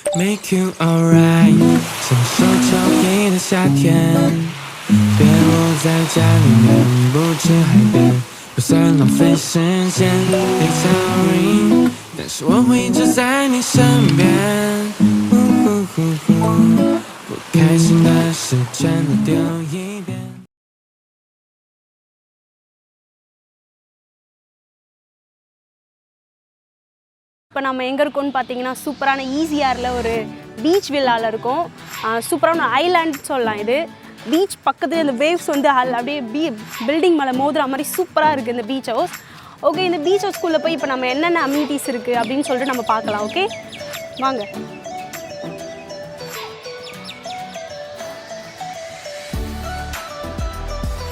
Make you alright， 享受秋天的夏天，别窝在家里面，不去海边，不算浪费时间。It's sorry， 但是我会一直在你身边。不开心的事全都丢一遍。இப்போ நம்ம எங்கே இருக்கோம்னு பார்த்தீங்கன்னா சூப்பரான ECRல ஒரு பீச் வில்லாவில் இருக்கும். சூப்பரான ஐலாண்ட் சொல்லலாம். இது பீச் பக்கத்தில் இந்த வேவ்ஸ் வந்து அப்படியே பில்டிங் மேலே மோதுற மாதிரி சூப்பராக இருக்குது இந்த பீச் ஹவுஸ். ஓகே, இந்த பீச் ஹவுஸ்குள்ளே போய் இப்போ நம்ம என்னென்ன அம்யூனிட்டிஸ் இருக்குது அப்படின்னு சொல்லிட்டு நம்ம பார்க்கலாம். ஓகே வாங்க.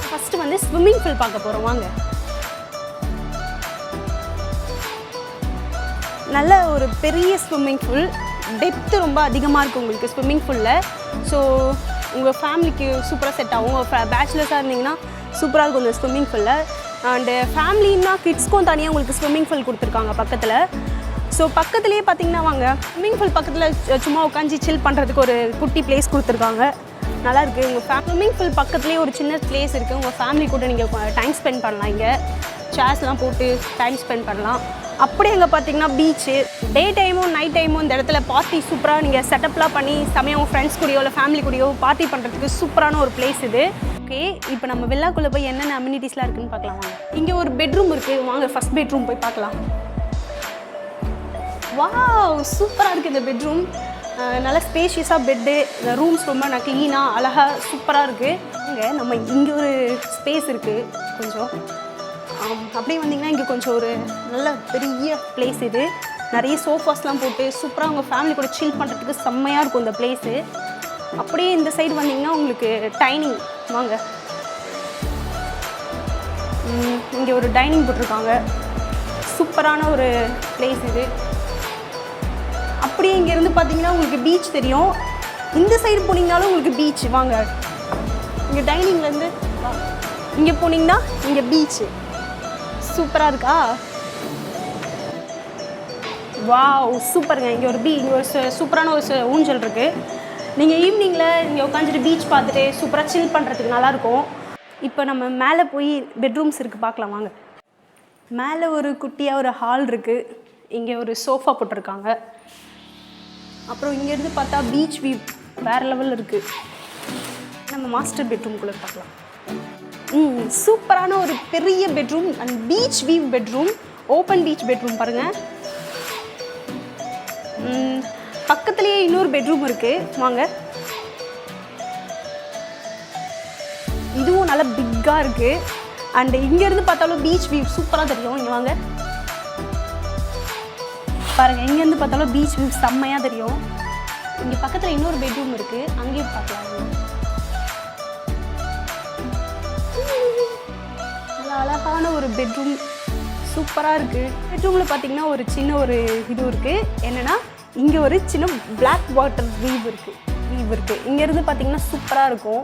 ஃபஸ்ட்டு வந்து ஸ்விம்மிங் பூல் பார்க்க போகிறோம். வாங்க. நல்ல ஒரு பெரிய ஸ்விம்மிங் பூல், டெப்த்து ரொம்ப அதிகமாக இருக்குது உங்களுக்கு ஸ்விம்மிங் பூலில். ஸோ உங்கள் ஃபேமிலிக்கு சூப்பராக செட் ஆகும். உங்கள் பேச்சுலர்ஸாக இருந்தீங்கன்னா சூப்பராக இருக்கும் இந்த ஸ்விம்மிங் பூலில். அண்டு ஃபேமிலின்னா கிட்ஸ்க்கும் தனியாக உங்களுக்கு ஸ்விம்மிங் பூல் கொடுத்துருக்காங்க பக்கத்தில். ஸோ பக்கத்துலேயே பார்த்தீங்கன்னா வாங்க, ஸ்விம்மிங் பூல் பக்கத்தில் சும்மா உட்காந்து சில் பண்ணுறதுக்கு ஒரு குட்டி பிளேஸ் கொடுத்துருக்காங்க. நல்லாயிருக்கு. உங்கள் ஸ்விம்மிங் பூல் பக்கத்துலேயே ஒரு சின்ன பிளேஸ் இருக்குது. உங்கள் ஃபேமிலி கூட நீங்கள் டைம் ஸ்பெண்ட் பண்ணலாம். இங்கே சேர்ஸ்லாம் போட்டு டைம் ஸ்பெண்ட் பண்ணலாம். அப்படியே அங்கே பார்த்தீங்கன்னா பீச்சு, டே டைமும் நைட் டைமும் இந்த இடத்துல பார்ட்டி சூப்பராக நீங்கள் செட்டப்லாம் பண்ணி சமயம் ஃப்ரெண்ட்ஸ் கூடயோ இல்லை ஃபேமிலி கூடயோ பார்ட்டி பண்ணுறதுக்கு சூப்பரான ஒரு பிளேஸ் இது. ஓகே, இப்போ நம்ம வில்லாக்குள்ளே போய் என்னென்ன அம்யூனிட்டிஸ்லாம் இருக்குதுன்னு பார்க்கலாம். வாங்க. இங்கே ஒரு பெட்ரூம் இருக்குது. வாங்க ஃபஸ்ட் பெட்ரூம் போய் பார்க்கலாம். வாவ், சூப்பராக இருக்குது இந்த பெட்ரூம். நல்லா ஸ்பேஷியஸாக பெட்டு, இந்த ரூம்ஸ் ரொம்ப க்ளீனாக அழகாக சூப்பராக இருக்குது. இங்கே நம்ம இங்கே ஒரு ஸ்பேஸ் இருக்குது கொஞ்சம். அப்படியே வந்தீங்கன்னா இங்கே கொஞ்சம் ஒரு நல்ல பெரிய பிளேஸ். இது நிறைய சோஃபாஸ்லாம் போட்டு சூப்பராக உங்கள் ஃபேமிலி கூட சில் பண்ணுறதுக்கு செம்மையாக இருக்கும் இந்த பிளேஸு. அப்படியே இந்த சைடு வந்தீங்கன்னா உங்களுக்கு டைனிங். வாங்க, இங்கே ஒரு டைனிங் போட்டிருக்காங்க. சூப்பரான ஒரு பிளேஸ் இது. அப்படியே இங்கேருந்து பார்த்தீங்கன்னா உங்களுக்கு பீச் தெரியும். இந்த சைடு போனீங்கனாலும் உங்களுக்கு பீச். வாங்க, இங்கே டைனிங்லேருந்து இங்கே போனீங்கன்னா இங்கே பீச்சு. சூப்பராக இருக்கா? வாவ், சூப்பருங்க. இங்கே ஒரு சூப்பரான ஒரு ஊஞ்சல் இருக்குது. நீங்கள் ஈவினிங்கில் இங்கே உட்காந்துட்டு பீச் பார்த்துட்டு சூப்பராக சில் பண்ணுறதுக்கு நல்லாயிருக்கும். இப்போ நம்ம மேலே போய் பெட்ரூம்ஸ் இருக்குது பார்க்கலாம். வாங்க. மேலே ஒரு குட்டியாக ஒரு ஹால் இருக்குது. இங்கே ஒரு சோஃபா போட்டிருக்காங்க. அப்புறம் இங்கேருந்து பார்த்தா பீச் வியூ வேறு லெவலில் இருக்குது. நம்ம மாஸ்டர் பெட்ரூம்குள்ளே பார்க்கலாம். சூப்பரான ஒரு பெரிய bedroom and beach view bedroom, open beach bedroom பாருங்கள். பக்கத்துலேயே இன்னொரு பெட்ரூம் இருக்குது. வாங்க. இதுவும் நல்லா பிக்காக இருக்குது. அண்ட் இங்கேருந்து பார்த்தாலும் பீச் வியூ சூப்பராக தெரியும். இங்கே வாங்க பாருங்கள், எங்கேருந்து பார்த்தாலும் பீச் வியூ செம்மையாக தெரியும். இங்கே பக்கத்தில் இன்னொரு பெட்ரூம் இருக்குது, அங்கேயும் பார்க்கலாம். அழகான ஒரு பெட்ரூம் சூப்பராக இருக்குது. பெட்ரூமில் பார்த்தீங்கன்னா ஒரு சின்ன ஒரு இது இருக்குது. என்னென்னா இங்கே ஒரு சின்ன பிளாக் வாட்டர் வீவ் இருக்குது. இங்கேருந்து பார்த்தீங்கன்னா சூப்பராக இருக்கும்.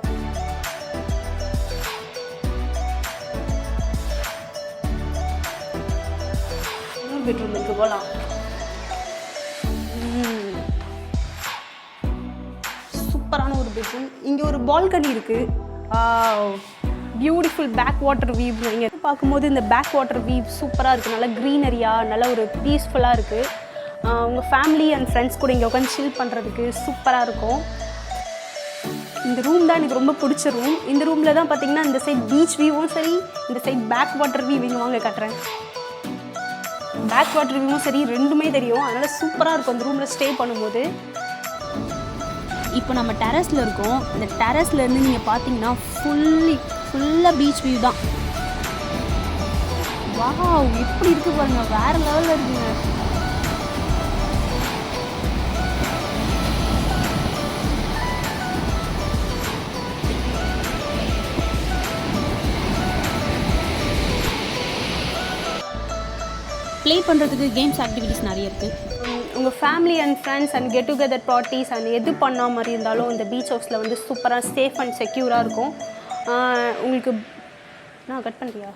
இன்னொரு பெட்ரூம் இருக்குது போகலாம். சூப்பரான ஒரு பெட்ரூம். இங்கே ஒரு பால்கனி இருக்குது. Beautiful backwater view. இங்கே பார்க்கும்போது இந்த பேக் வாட்டர் வீவ் சூப்பராக இருக்குது. நல்லா க்ரீனரியாக நல்ல ஒரு பீஸ்ஃபுல்லாக இருக்குது. உங்கள் ஃபேமிலி அண்ட் ஃப்ரெண்ட்ஸ் கூட இங்கே உட்காந்து சில் பண்ணுறதுக்கு சூப்பராக இருக்கும். இந்த ரூம் தான் எனக்கு ரொம்ப பிடிச்ச ரூம். இந்த ரூமில் தான் பார்த்தீங்கன்னா இந்த சைட் பீச் வியூவும் சரி, இந்த சைட் பேக் வாட்டர் வியூ இங்கே வாங்க காட்டுறேன். பேக் வாட்டர் வியூவும் சரி, ரெண்டுமே தெரியும். அதனால் சூப்பராக இருக்கும் அந்த ரூமில் ஸ்டே பண்ணும்போது. இப்போ நம்ம டெரஸில் இருக்கோம். இந்த டெரஸ்லேருந்து நீங்கள் பார்த்தீங்கன்னா ஃபுல்லாக பீச் வியூ தான். வாவ், எப்படி இருக்குது பாருங்கள், வேறு லெவலில் இருக்குங்க. ப்ளே பண்ணுறதுக்கு கேம்ஸ் ஆக்டிவிட்டிஸ் நிறைய இருக்குது. உங்கள் family and friends and get together parties and எது பண்ண மாதிரி இருந்தாலும் இந்த பீச் ஹவுஸில் வந்து சூப்பராக சேஃப் அண்ட் செக்யூராக இருக்கும். உங்களுக்கு நான் கட் பண்ணுறியா?